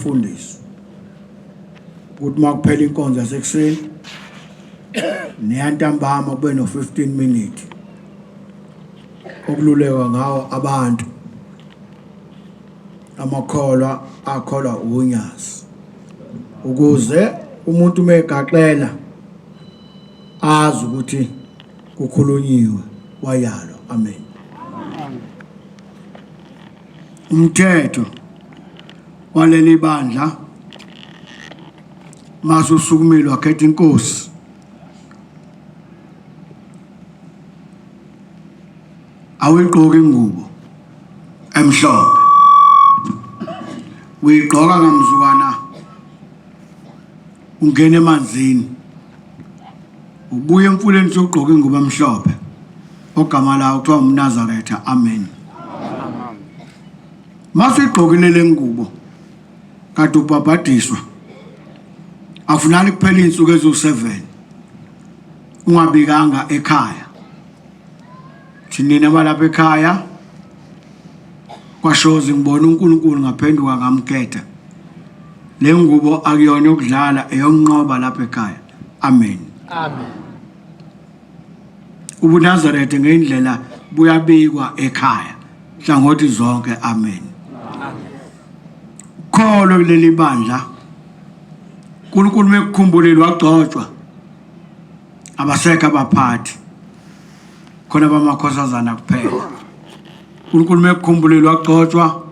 Fundiswa ukuthi makuphela inkonzo yasekuseni neyantambama kube no 15 minutes okululeka ngawo abantu amakholwa akholwa unyazi ukuze umuntu megaxela azi ukuthi kukhulunyiwe wayalo. Amen. Umthetho waleli bandla masusukumile wakhetha inkosi awuyigqoka ingubo emhlophe, uyigqoka ngamzukwana ungena emanzini ubuye emfuleni sogqoka ingubo emhlophe ogama lawo kuthiwa umNazaretha. Amen. Masuyigqokile le ngubo kade ubhabhadiswa afunani kuphela insuku ezu7 ungabikanga ekhaya. Thinina abalapha ekhaya kwashoza ngibona uNkulunkulu ngaphenduka ngamkhetha. Le ngubo akuyona yokudlala eyonqoba lapha ekhaya. Amen. Amen. UbuNazaretha ngendlela buyabikwa ekhaya hlangothi zonke. Amen. Kholo kuleli bandla uNkulunkulu mekukhumbulile wagcotshwa abasekho abaphathi khona bamakhosazana kuphela. uNkulunkulu mekukhumbulile wagcotshwa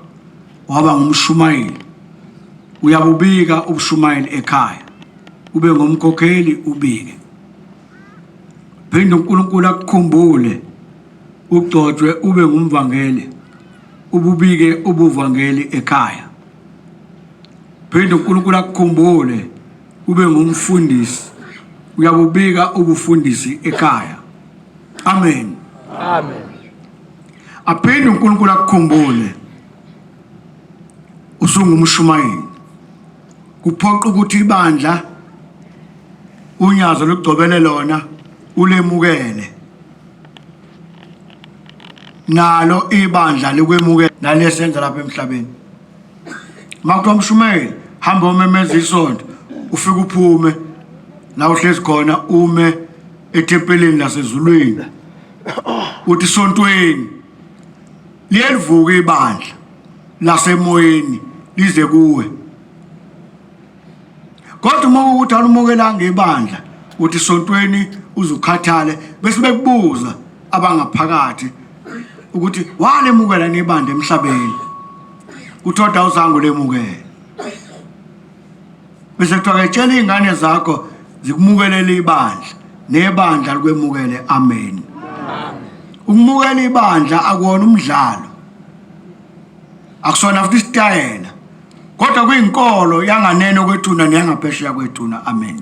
waba ngumshumayeli. Uyabubika ubushumayeli ekhaya ube ngomkhokheli ubike. Phinde uNkulunkulu akukhumbule ugcotshwe ube ngumvangeli ububike ubuvangeli ekhaya. Phinde uNkulunkulu akukhumbule ube ngumfundisi uyabubika ubufundisi ekhaya. Amen. Amen. Aphinde uNkulunkulu akukhumbule usungumshumayeli kuphoqa ukuthi ibandla unyazo lokugcobele lona ulemukele nalo ibandla likwemukela nalesenza lapha emhlabeni. Makuthiwa umshumayeli hamba umemeza isonto ufike uphume la uhlezi khona ume ethempelini lasezulwini uthi sontweni liyelivuka ibandla lasemoyeni lize kuwe. Kodwa uma ukuthi alumukelanga ibandla uthi sontweni uzukhathale bese bekubuza abangaphakathi ukuthi walemukela nebandla emhlabeni uthoda uzangu lemukela bese kuthiwa etshela izingane zakho zikumukelele ibandla nebandla likwemukele. Amen. Ukumukela ibandla akuwona umdlalo akusona futhi isitayela kodwa kuyinkolo yanganene kwethuna neyangaphesheya kwethuna. Amen.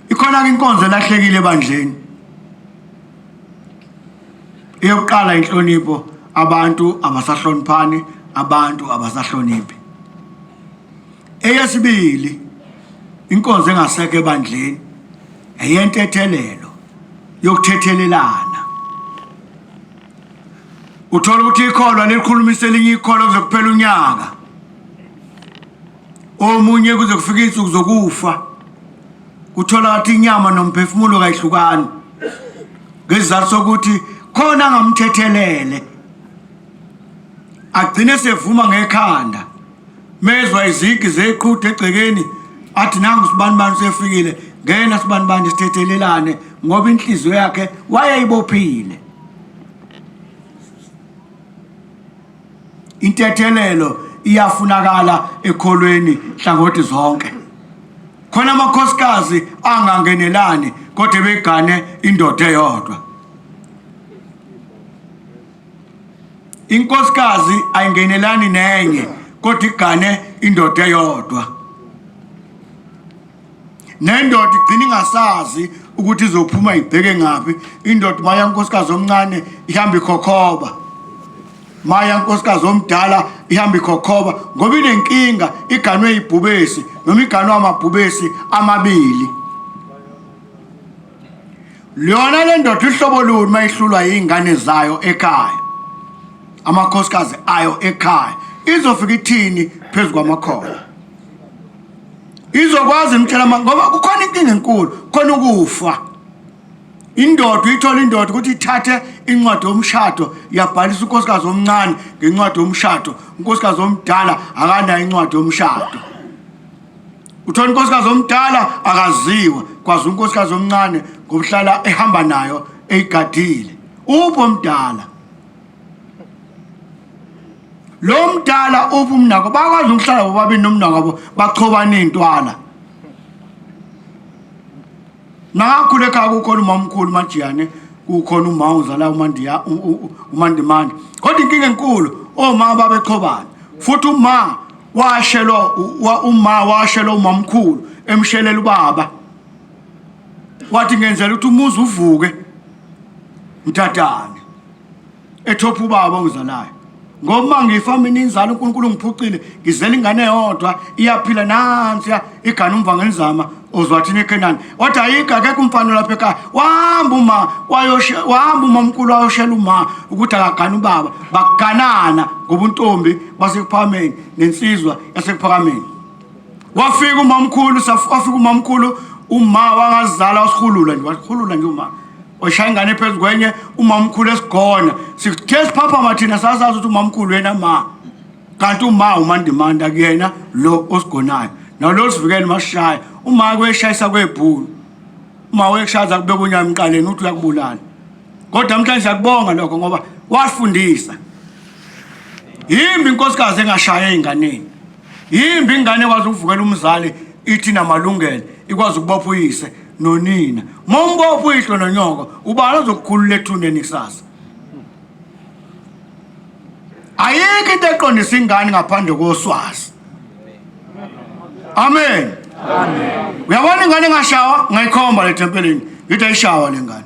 Ikhona inkonzo elahlekile ebandleni. Eyokuqala inhlonipho, abantu abasahloniphani, abantu abasahloniphi. Eyesibili inkonzo engasekho ebandleni eyentethelelo yokuthethelelana. Uthola ukuthi ikholwa likhulumisa elinye ikholwa kuze kuphela unyaka omunye kuze kufika insuku zokufa. Uthola ukuthi inyama nomphefumulo kayihlukani ngesizathu sokuthi khona ngamthethelele agcine sevuma ngekhanda mezwa izigi zeqhuthe egcekeni athi nangu sibanibani sefikile ngena sibanibani sithethelelane ngoba inhliziyo yakhe wayeyibophile. Intethelelo iyafunakala ekholweni hlangothi zonke. Khona amakhosikazi angangenelani kodwa begane indoda eyodwa. Inkosikazi ayingenelani nenye kodwa igane indoda eyodwa. Nendoda igcina ingasazi ukuthi izophuma ibheke ngapi. Indoda maya unkosikazi omncane ihamba ikhokhoba, maya unkosikazi omdala ihamba ikhokhoba ngoba inenkinga iganwe ibhubesi noma iganwe amabhubesi amabili. Lona le ndoda ihlobo luni mayihlulwa izingane zayo ekhaya, amakhosikazi ayo ekhaya izofika ithini phezu kwamakhola. Izokwazi imtshela ngoba kukhona inkinga enkulu, khona ukufa. Indoda uyithola indoda ukuthi ithathe incwadi yomshado yabhalisa unkosikazi omncane ngencwadi yomshado, unkosikazi omdala akanayo incwadi yomshado. Uthola unkosikazi omdala akaziwa, kwazi unkosikazi omncane ngokuhlala ehamba nayo eyigadile. Upho omdala. Lo mdala upho umnako bakwazi ukuhlala bobabili nomnako bachobana intwala. Nakhule ekhaya kukhona umamkhulu uMajiyane, kukhona uma uzala uMandimande. Kodwa inkinga enkulu oma babechobana. Futhi uma washelo umamkhulu emshelela ubaba. Wathi ngenzela ukuthi umuzi uvuke mtatane. Ethopha ubaba ongizalayo. Ngoba ngifa mina inzalo uNkulunkulu ngiphucile, ngizela ingane eyodwa iyaphila nansi igana umvangeli zama ozwathini eKenani. Wathi ayika akekho umfana lapha ekhaya. Wahamba umamkhulu ayoshela uma ukuthi akagana ubaba. Baganana ngobuntombi basekuphakameni nensizwa yasekuphakameni. Wafika umamkhulu uma wangazala wasikhulula nje uma. Oshaya ingane phezu kwenye umamkhulu esigona. Sithe siphapha mathina sasazi ukuthi umamkhulu yena ma. Kanti uma uMandimanda kuyena lo osigonayo. Nalo sivikele mashaya. Uma kweshayisa kwebhulu. Uma wekushaza kubeka unyama emqaleni uthi uyakubulala. Kodwa namhlanje siyakubonga lokho ngoba wasifundisa. Yimbi inkosikazi engashaya einganeni. Yimbi ingane ekwazi ukuvukela umzali ithi namalungelo, ikwazi ukubopha uyise nonina. Mombopha uyihlo nonyoko, ubani ozokukhulula ethuneni kusasa. Ayikho into eqondisa ingane ngaphandle koswazi. Amen. Amen. Uyabona ingane engashawa ngayikhomba le tempelini, ngithi ayishawa le ngane.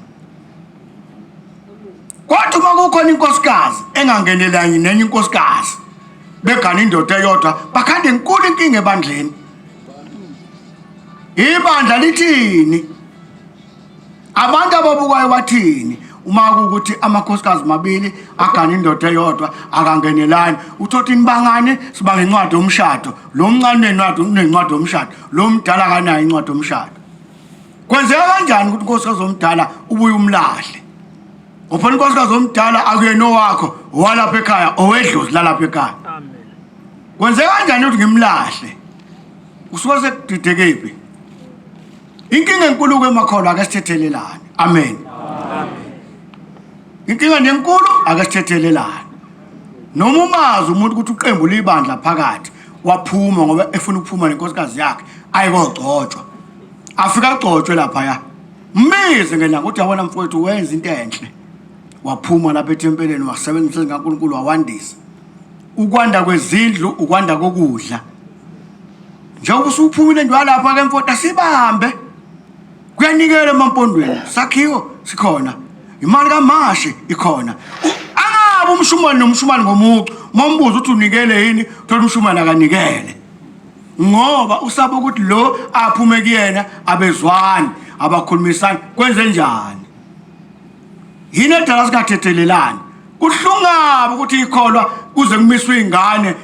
Kodwa uma kukhona inkosikazi engangenelani nenye inkosikazi begana indoda eyodwa, bakhande enkulu inkinga ebandleni. Ibandla lithini? Abantu ababukayo bathini? Uma ukuthi amakhosikazi mabili agana indoda eyodwa akangenelani, uthothi inibangane sibanga incwadi yomshado. Lo mncane nencwadi yomshado, lo mdala akanayo incwadi yomshado. Kwenzeka kanjani ukuthi unkosikazi omdala ubuye umlahle? Ngoba unkosikazi omdala akuyena owakho, owalapha ekhaya, owedlozi lalapha ekhaya. Amen. Kwenzeka kanjani ukuthi ngimlahle? Usuke sekudidekephi? Inkinga enkulu kwemakhola akasithethelelani. Amen. Inkinga enkulu akasithethelelani. Noma umazi umuntu ukuthi uqembu libandla phakathi waphuma ngoba efuna ukuphuma nenkosikazi yakhe ayikogcotshwa. Afika agcotshwe lapha ya. Mbize ngena ukuthi yabona mfowethu wenza into enhle. Waphuma lapha etempeleni wasebenzisa ngaNkulunkulu wawandisa. Ukwanda kwezindlu, ukwanda kokudla. Njengoba usuphumile nje lapha ke mfowethu asibambe. Kuyanikela emampondweni. Sakhiwo sikhona. Imali kaMashe ikhona. Angabe umshumane nomshumane ngomuntu, mombuza ukuthi unikele yini, uthola umshumane akanikele. Ngoba usaba ukuthi lo aphume kuyena abezwani, abakhulumisana, kwenze njani. Yini edala singathethelelani. Kuhlungabe ukuthi ikholwa kuze kumiswe ingane